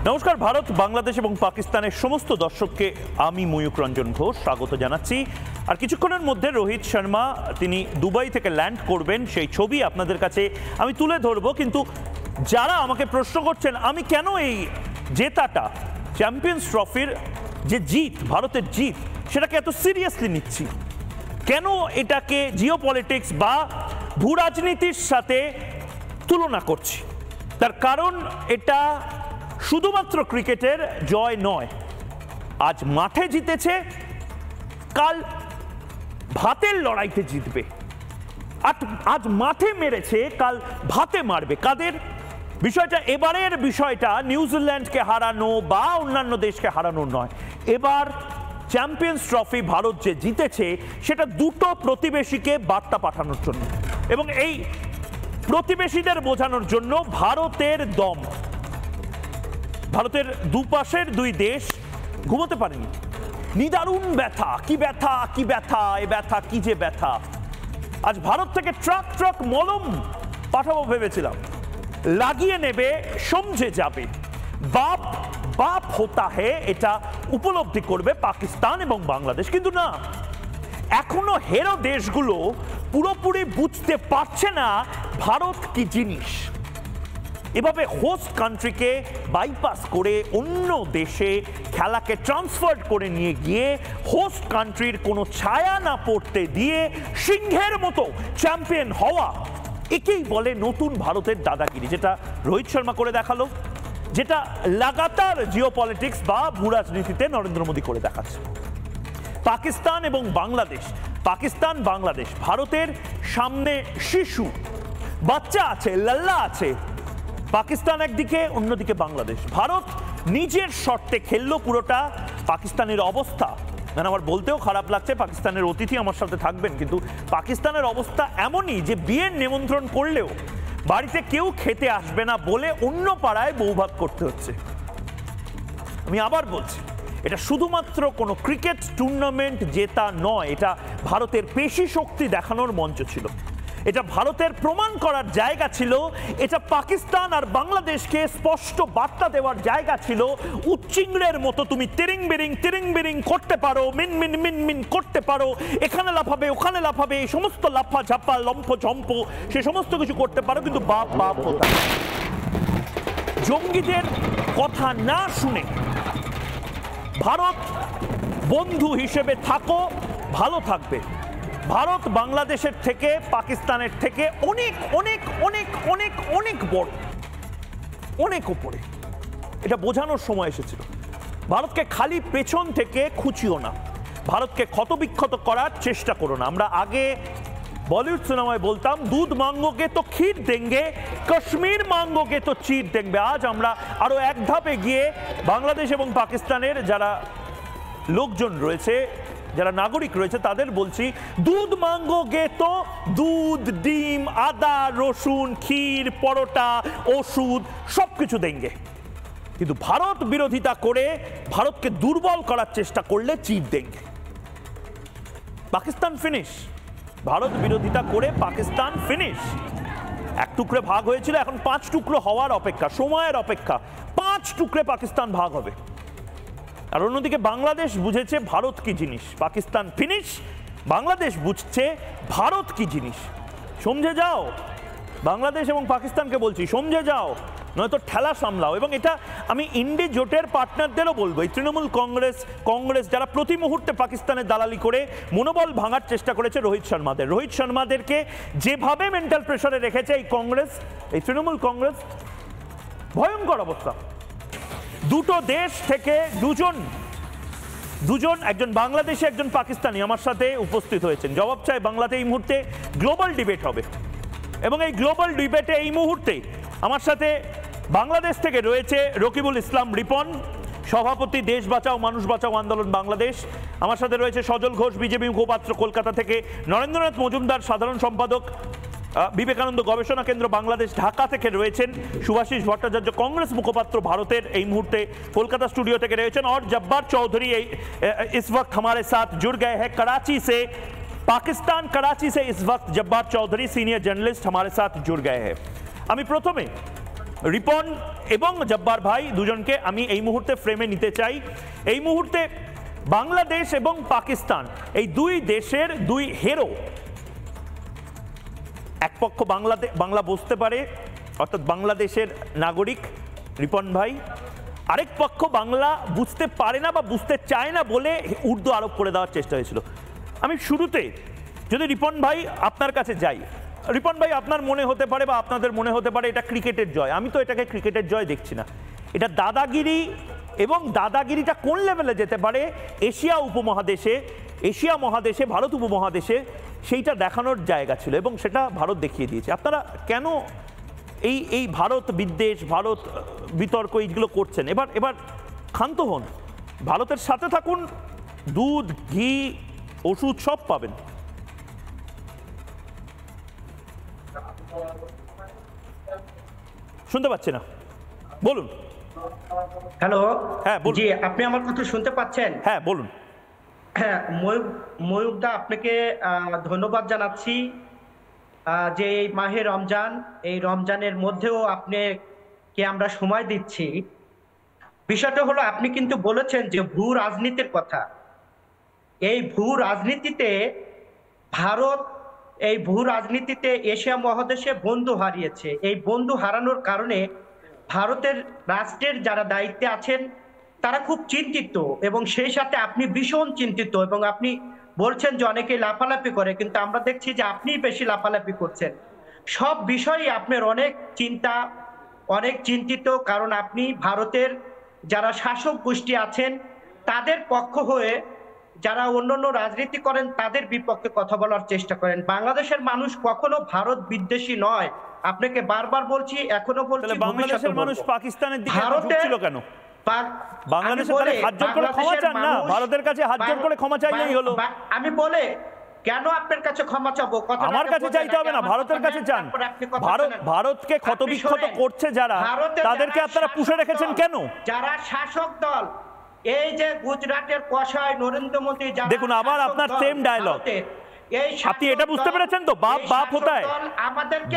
নমস্কার। ভারত, বাংলাদেশ এবং পাকিস্তানের সমস্ত দর্শককে আমি ময়ূক রঞ্জন ঘোষ স্বাগত জানাচ্ছি। আর কিছুক্ষণের মধ্যে রোহিত শর্মা তিনি দুবাই থেকে ল্যান্ড করবেন, সেই ছবি আপনাদের কাছে আমি তুলে ধরবো। কিন্তু যারা আমাকে প্রশ্ন করছেন আমি কেন এই জেতাটা, চ্যাম্পিয়ন্স ট্রফির যে জিত, ভারতের জিত, সেটাকে এত সিরিয়াসলি নিচ্ছি, কেন এটাকে জিও পলিটিক্স বা ভূ রাজনীতির সাথে তুলনা করছি, তার কারণ এটা শুধুমাত্র ক্রিকেটের জয় নয়। আজ মাঠে জিতেছে, কাল ভাতের লড়াইতে জিতবে। আজ মাঠে মেরেছে, কাল ভাতে মারবে। কাদের বিষয়টা? এবারের বিষয়টা নিউজিল্যান্ডকে হারানো বা অন্যান্য দেশকে হারানো নয়। এবার চ্যাম্পিয়ন্স ট্রফি ভারত যে জিতেছে সেটা দুটো প্রতিবেশীকে বার্তা পাঠানোর জন্য, এবং এই প্রতিবেশীদের বোঝানোর জন্য ভারতের দম, ভারতের দুপাশের দুই দেশ ঘুমোতে পারেনি। নিদারুণ ব্যথা, কি ব্যথা, কি ব্যথা, এ ব্যথা, কি যে ব্যথা। আজ ভারত থেকে ট্রাক ট্রাক মলম পাঠাবো ভেবেছিলাম, লাগিয়ে নেবে, সমঝে যাবে। বাপ বাপ হোতা হে, এটা উপলব্ধি করবে পাকিস্তান এবং বাংলাদেশ। কিন্তু না, এখনো হেরো দেশগুলো পুরোপুরি বুঝতে পারছে না ভারত কি জিনিস। এভাবে হোস্ট কান্ট্রিকে বাইপাস করে অন্য দেশে খেলাকে ট্রান্সফার করে নিয়ে গিয়ে হোস্ট কান্ট্রির কোনো ছায়া না পড়তে দিয়ে সিংহের মতো চ্যাম্পিয়ন হওয়া, একেই বলে নতুন ভারতের দাদাগিরি, যেটা রোহিত শর্মা করে দেখালো, যেটা লাগাতার জিও পলিটিক্স বা ভূ রাজনীতিতে নরেন্দ্র মোদী করে দেখাচ্ছে। পাকিস্তান এবং বাংলাদেশ, পাকিস্তান বাংলাদেশ, ভারতের সামনে শিশু বাচ্চা আছে, লাল্লা আছে। পাকিস্তান একদিকে, অন্যদিকে বাংলাদেশ। ভারত নিজের শর্তে খেললো পুরোটা। পাকিস্তানের অবস্থা, মানে আমার বলতেও খারাপ লাগছে, পাকিস্তানের অতিথি আমার সাথে থাকবেন, কিন্তু পাকিস্তানের অবস্থা এমনই যে বিয়ের নিমন্ত্রণ করলেও বাড়িতে কেউ খেতে আসবে না বলে অন্য পাড়ায় বৌভাত করতে হচ্ছে। আমি আবার বলছি, এটা শুধুমাত্র কোনো ক্রিকেট টুর্নামেন্ট জেতা নয়, এটা ভারতের পেশি শক্তি দেখানোর মঞ্চ ছিল, এটা ভারতের প্রমাণ করার জায়গা ছিল, এটা পাকিস্তান আর বাংলাদেশকে স্পষ্ট বার্তা দেওয়ার জায়গা ছিল। উচ্চিংড়ের মতো তুমি তিরিং বিরিং করতে পারো, মিন মিন মিন মিন করতে পারো, এখানে লাফাবে ওখানে লাফাবে, এই সমস্ত লাফা ঝাপ্পা লম্ফ ঝম্প সে সমস্ত কিছু করতে পারো, কিন্তু বাপ বাপ হতা। জঙ্গিদের কথা না শুনে ভারত বন্ধু হিসেবে থাকো, ভালো থাকবে। ভারত বাংলাদেশের থেকে, পাকিস্তানের থেকে অনেক অনেক অনেক অনেক অনেক বড়, অনেক উপরে। এটা বোঝানোর সময় এসেছিল। ভারতকে খালি পেছন থেকে খুঁচিও না, ভারতকে ক্ষতবিক্ষত করার চেষ্টা করো না। আমরা আগে বলিউড সিনেমায় বলতাম, দুধ মাঙ্গোগে তো ক্ষীর দেঙ্গে, কাশ্মীর মাঙ্গোগে তো চির দেঙ্গে। আজ আমরা আরো এক ধাপে গিয়ে বাংলাদেশ এবং পাকিস্তানের যারা লোকজন রয়েছে, যারা নাগরিক রয়েছে, তাদের বলছি, দুধ মাঙ্গোগে তো দুধ, ডিম, আদা, রসুন, ক্ষীর, পরোটা, ওষুধ সবকিছু দেঙ্গে। কিন্তু ভারত বিরোধিতা করে ভারতকে দুর্বল করার চেষ্টা করলে চিপ দেঙ্গে। পাকিস্তান ফিনিশ। ভারত বিরোধিতা করে পাকিস্তান ফিনিশ। এক টুকরে ভাগ হয়েছিল, এখন 5 টুকরো হওয়ার অপেক্ষা, সময়ের অপেক্ষা। 5 টুকরে পাকিস্তান ভাগ হবে। আর অন্যদিকে বাংলাদেশ বুঝেছে ভারত কি জিনিস। পাকিস্তান ফিনিশ, বাংলাদেশ বুঝছে ভারত কি জিনিস। সমঝে যাও, বাংলাদেশ এবং পাকিস্তানকে বলছি, সমঝে যাও, নয়তো ঠেলা সামলাও। এবং এটা আমি ইন্ডি জোটের পার্টনারদেরও বলবো, এই তৃণমূল কংগ্রেস যারা প্রতি মুহূর্তে পাকিস্তানের দালালি করে মনোবল ভাঙার চেষ্টা করেছে রোহিত শর্মাদেরকে যেভাবে মেন্টাল প্রেশারে রেখেছে এই কংগ্রেস, এই তৃণমূল কংগ্রেস, ভয়ঙ্কর অবস্থা। দুটো দেশ থেকে দুজন, একজন বাংলাদেশি, একজন পাকিস্তানি আমার সাথে উপস্থিত হয়েছেন। জবাব চাই বাংলাতে এই মুহূর্তে গ্লোবাল ডিবেট হবে, এবং এই গ্লোবাল ডিবেটে এই মুহূর্তে আমার সাথে বাংলাদেশ থেকে রয়েছে রকিবুল ইসলাম রিপন, সভাপতি দেশ বাঁচাও মানুষ বাঁচাও আন্দোলন বাংলাদেশ। আমার সাথে রয়েছে সজল ঘোষ, বিজেপি মুখপাত্র কলকাতা থেকে। নরেন্দ্রনাথ মজুমদার, সাধারণ সম্পাদক বিবেকানন্দ গবেষণা কেন্দ্র বাংলাদেশ ঢাকা থেকে রয়েছেন। সুভাষিস ভট্টাচার্য, কংগ্রেস মুখপাত্র ভারতের, এই মুহূর্তে কলকাতা स्टूडियो থেকে রয়েছেন। और जब्बार चौधरी इस वक्त हमारे साथ जुड़ गए हैं कराची से, पाकिस्तान कराची से इस वक्त जब्बार चौधरी सीनियर जर्नलिस्ट हमारे साथ जुड़ गए हैं। আমি প্রথমে রিপন এবং জব্বার ভাই দুজনকে আমি এই মুহূর্তে ফ্রেমে নিতে চাই। এই মুহূর্তে বাংলাদেশ এবং পাকিস্তান এই দুই দেশের দুই হেরো, এক পক্ষ বাংলা বুঝতে পারে অর্থাৎ বাংলাদেশের নাগরিক রিপন ভাই, আরেক পক্ষ বাংলা বুঝতে পারে না বা বুঝতে চায় না বলে উর্দু আরোপ করে দেওয়ার চেষ্টা হয়েছিল। আমি শুরুতে যদি রিপন ভাই আপনার কাছে যাই, রিপন ভাই আপনার মনে হতে পারে বা আপনাদের মনে হতে পারে এটা ক্রিকেটের জয়, আমি তো এটাকে ক্রিকেটের জয় দেখছি না, এটা দাদাগিরি। এবং দাদাগিরিটা কোন লেভেলে যেতে পারে এশিয়া মহাদেশে ভারত উপমহাদেশে সেইটা দেখানোর জায়গা ছিল এবং সেটা ভারত দেখিয়ে দিয়েছে। আপনারা কেন এই ভারত বিদ্বেষ, ভারত বিতর্ক এইগুলো করছেন? এবার ক্ষান্ত হন, ভারতের সাথে থাকুন, দুধ ঘি ওষুধ সব পাবেন। শুনতে পাচ্ছি না, বলুন। হ্যালো, হ্যাঁ বলুন। জি, আপনি আমার কথা শুনতে পাচ্ছেন? হ্যাঁ বলুন। হ্যাঁ, ময়ূকদা আপনাকে ধন্যবাদ জানাচ্ছি যে এই মাহে রমজান, এই রমজানের মধ্যেও আপনাকে আমরা সময় দিচ্ছি। বিষয়টা হলো, আপনি কিন্তু বলেছেন যে ভূ রাজনীতির কথা। এই ভূ রাজনীতিতে ভারত, এই ভূ রাজনীতিতে এশিয়া মহাদেশে বন্ধু হারিয়েছে। এই বন্ধু হারানোর কারণে ভারতের রাষ্ট্রের যারা দায়িত্বে আছেন তারা খুব চিন্তিত এবং সেই সাথে আপনি ভীষণ চিন্তিত এবং আপনি বলছেন যে অনেকে লাফালাফি করে, কিন্তু আমরা দেখছি যে আপনি বেশি লাফালাফি করছেন। সব বিষয়ে আপনার অনেক চিন্তা, অনেক চিন্তিত, কারণ আপনি ভারতের যারা শাসক গোষ্ঠী আছেন তাদের পক্ষ হয়ে যারা অন্যান্য রাজনীতি করেন তাদের বিপক্ষে কথা বলার চেষ্টা করেন। বাংলাদেশের মানুষ কখনো ভারত বিদ্বেষী নয়, আপনাকে বারবার বলছি, এখনো বলছি। বাংলাদেশের মানুষ পাকিস্তানের দিকে ঝুঁকছিল কেন? বাংলাদেশের হাত জোড় করে ক্ষমা চান না, ভারতের কাছে হাত জোড় করে ক্ষমা চাইলেই হলো। আমি বলে কেন আপনার কাছে ক্ষমা চাবো? আমার কাছে চাইতে হবে না, ভারতের কাছে চান। ভারতকে ক্ষতবিক্ষত করছে যারা, তাদেরকে আপনারা পুষে রেখেছেন কেন? যারা শাসক দল, এই যে গুজরাটের কসাই নরেন্দ্র মোদী, দেখুন আবার আপনার সেম ডায়লগ। আপনি এটা বুঝতে পেরেছেন তো, বাপ হতা হয়,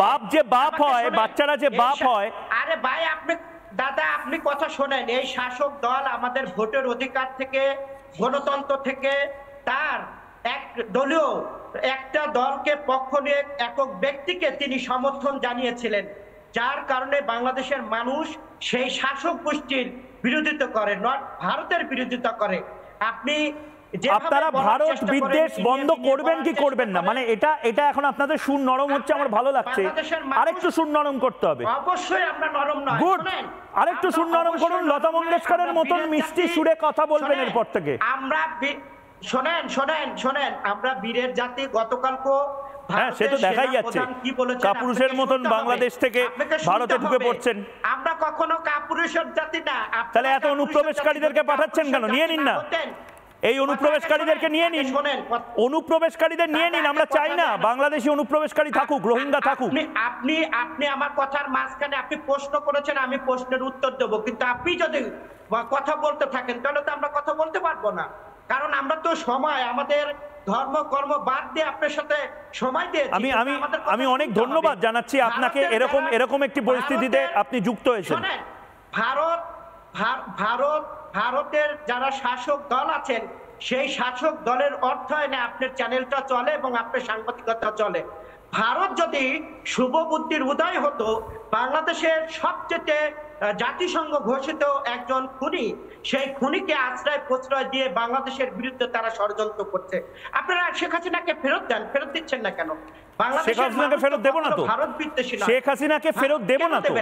বাপ যে বাপ হয়, বাচ্চারা যে বাপ হয়। আরে ভাই, আপনি দাদা আপনি কথা শোনেন। এই শাসক দল আমাদের ভোটের অধিকার থেকে, গণতন্ত্র থেকে, তার এক দলীয় একটা দলকে পক্ষ নিয়ে একক ব্যক্তিকে তিনি সমর্থন জানিয়েছিলেন, যার কারণে বাংলাদেশের মানুষ সেই শাসক গোষ্ঠীর বিরোধিতা করে, নট ভারতের বিরোধিতা করে। আপনারা ভারত বিদ্বেষ বন্ধ করবেন কি করবেন না, মানে এটা এখন আপনাদের সুর নরম হচ্ছে, আমার ভালো লাগছে। আরেকটু সুর নরম করতে হবে। অবশ্যই আমরা নরম নয়, গুড, আরেকটু সুর নরম করুন, লতা মঙ্গেশকরের মতন মিষ্টি সুরে কথা বলবেন এরপর থেকে। আমরা শোনেন, আমরা বীরের জাতি। গতকালকে হ্যাঁ, সে তো দেখাই যাচ্ছে, কাপুরুষের মতন বাংলাদেশ থেকে ভারতে ঢুকে পড়ছেন। আমরা কখনো কাপুরুষের জাতি না। তাহলে এত অনুপ্রবেশকারীদেরকে পাঠাচ্ছেন কেন? নিয়ে নিন না, এই অনুপ্রবেশকারীদেরকে নিয়ে নিন, অনুপ্রবেশকারীদের নিয়ে নিন। আমরা চাই না বাংলাদেশি অনুপ্রবেশকারী থাকুক, রোহিঙ্গা থাকুক। আপনি আমার কথার মাঝখানে আপনি প্রশ্ন করেছেন, আমি প্রশ্নের উত্তর দেব, কিন্তু আপনি যদি কথা বলতে থাকেন তাহলে তো আমরা কথা বলতে পারবো না। কারণ আমরা তো সময়, আমাদের ধর্ম কর্ম বাদ দিয়ে আপনার সাথে সময় দিয়ে। আমি অনেক ধন্যবাদ জানাচ্ছি আপনাকে, এরকম একটি পরিস্থিতিতে আপনি যুক্ত হয়েছেন। ভারতের যারা শাসক দল আছেন, সেই শাসক দলের অর্থায়নে আপনার চ্যানেলটা চলে এবং আপনার সাংবাদিকতা চলে। ভারত যদি শুভ বুদ্ধির উদয় হতো, বাংলাদেশের সবচেয়ে জাতিসংঘ ঘোষিত একজন খুনি, সেই খুনিকে আশ্রয় প্রশ্রয় দিয়ে বাংলাদেশের বিরুদ্ধে তারা ষড়যন্ত্র করছে। আপনারা শেখ হাসিনাকে ফেরত দেন, ফেরত দিচ্ছেন না কেন? শেখ হাসিনাকে ফেরত দেব না তো, ভারত বিদ্বেষী শেখ হাসিনাকে ফেরত দেব না তো,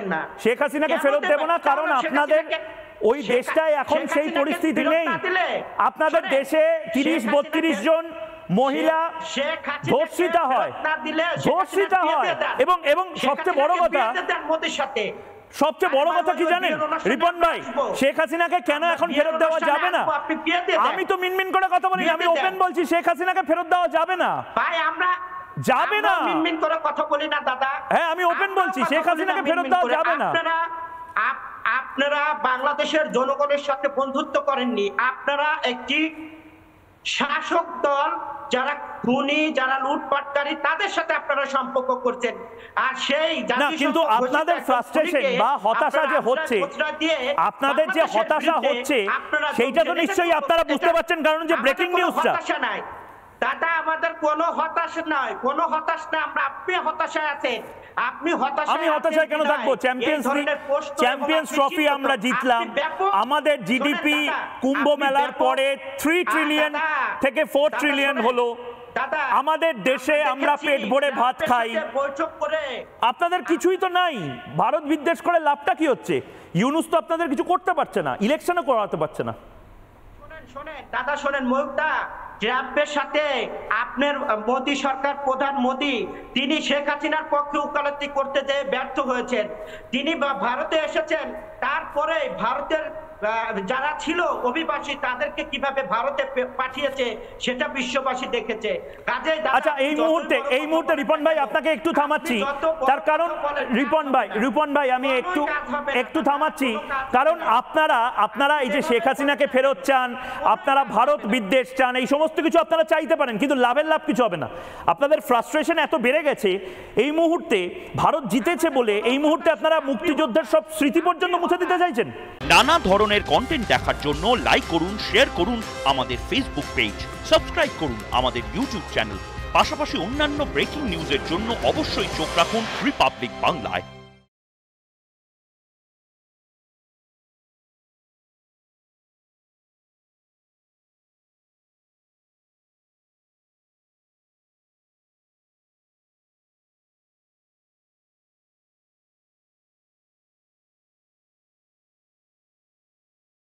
শেখ হাসিনাকে ফেরত দেব না, কারণ আপনাদের ওই দেশটায় এখন সেই পরিস্থিতি নেই। আপনাদের দেশে 30-32 জন মহিলা ধর্ষিতা হয় এবং সবচেয়ে বড় কথা কি জানেন রিপন ভাই, শেখ হাসিনাকে কেন এখন ফেরত দেওয়া যাবে না? আমি তো মিনমিন করে কথা বলি, আমি ওপেন বলছি, শেখ হাসিনাকে ফেরত দেওয়া যাবে না, যাবে না। মিনমিন করে কথা বলি না দাদা। হ্যাঁ, আমি ওপেন বলছি, শেখ হাসিনাকে ফেরত দেওয়া যাবে না। আপনারা বাংলাদেশের জনগণের সাথে বন্ধুত্ব করেননি, আপনারা একটি শাসক দল যারা খুনি, যারা লুটপাটকারী, তাদের সাথে আপনারা সম্পর্ক করছেন। আর সেই না, কিন্তু আপনাদের ফ্রাস্ট্রেশন বা হতাশা যে হচ্ছে, আপনাদের যে হতাশা হচ্ছে সেইটা তো নিশ্চয়ই আপনারা বুঝতে পারছেন, কারণ যে ব্রেকিং নিউজটা। হতাশা নাই দাদা, আমাদের কোনো হতাশা নয়, কোনো হতাশ না আমরা। আপনি হতাশায় আছেন, আপনি হতাশায়। আমি হতাশায় কেন থাকবো? চ্যাম্পিয়ন্স ট্রফি আমরা জিতলাম, আমাদের জিডিপি কুম্ভ মেলার পরে 3 ট্রিলিয়ন থেকে 4 ট্রিলিয়ন হলো, আমাদের দেশে আমরা পেট ভরে ভাত খাই। বৈঠক করে আপনাদের কিছুই তো নাই। ভারত বিদ্বেষ করে লাভটা কি হচ্ছে? ইউনূস তো আপনাদের কিছু করতে পারছে না, ইলেকশনও করাতে পারছে না। শোনেন দাদা, শোনেন ময়ূকদা, ট্রাম্পের সাথে আপনার মোদী সরকার, প্রধান মোদী, তিনি শেখ হাসিনার পক্ষে ওকালতি করতে যেয়ে ব্যর্থ হয়েছেন। তিনি ভারতে এসেছেন, তারপরে ভারতের যারা ছিল অভিবাসী তাদেরকে কিভাবে ভারতে পাঠিয়েছে সেটা বিশ্ববাসী দেখেছে। কাজে আচ্ছা, এই মুহূর্তে রিপন ভাই আপনাকে একটু থামাচ্ছি, তার কারণ রিপন ভাই আমি একটু থামাচ্ছি, কারণ আপনারা এই যে শেখ হাসিনাকে ফেরত চান, আপনারা ভারত বিদ্বেষ চান, এই সমস্ত কিছু আপনারা চাইতে পারেন, কিন্তু লাভের লাভ কিছু হবে না। আপনাদের ফ্রাস্ট্রেশন এত বেড়ে গেছে, এই মুহূর্তে ভারত জিতেছে বলে এই মুহূর্তে আপনারা মুক্তিযোদ্ধার সব স্মৃতি পর্যন্ত মুছে দিতে চাইছেন। নানা ধরনের কন্টেন্ট দেখার জন্য লাইক করুন, শেয়ার করুন আমাদের ফেসবুক পেজ, সাবস্ক্রাইব করুন আমাদের ইউটিউব চ্যানেল। পাশাপাশি অন্যান্য ব্রেকিং নিউজের জন্য অবশ্যই চোখ রাখুন রিপাবলিক বাংলায়।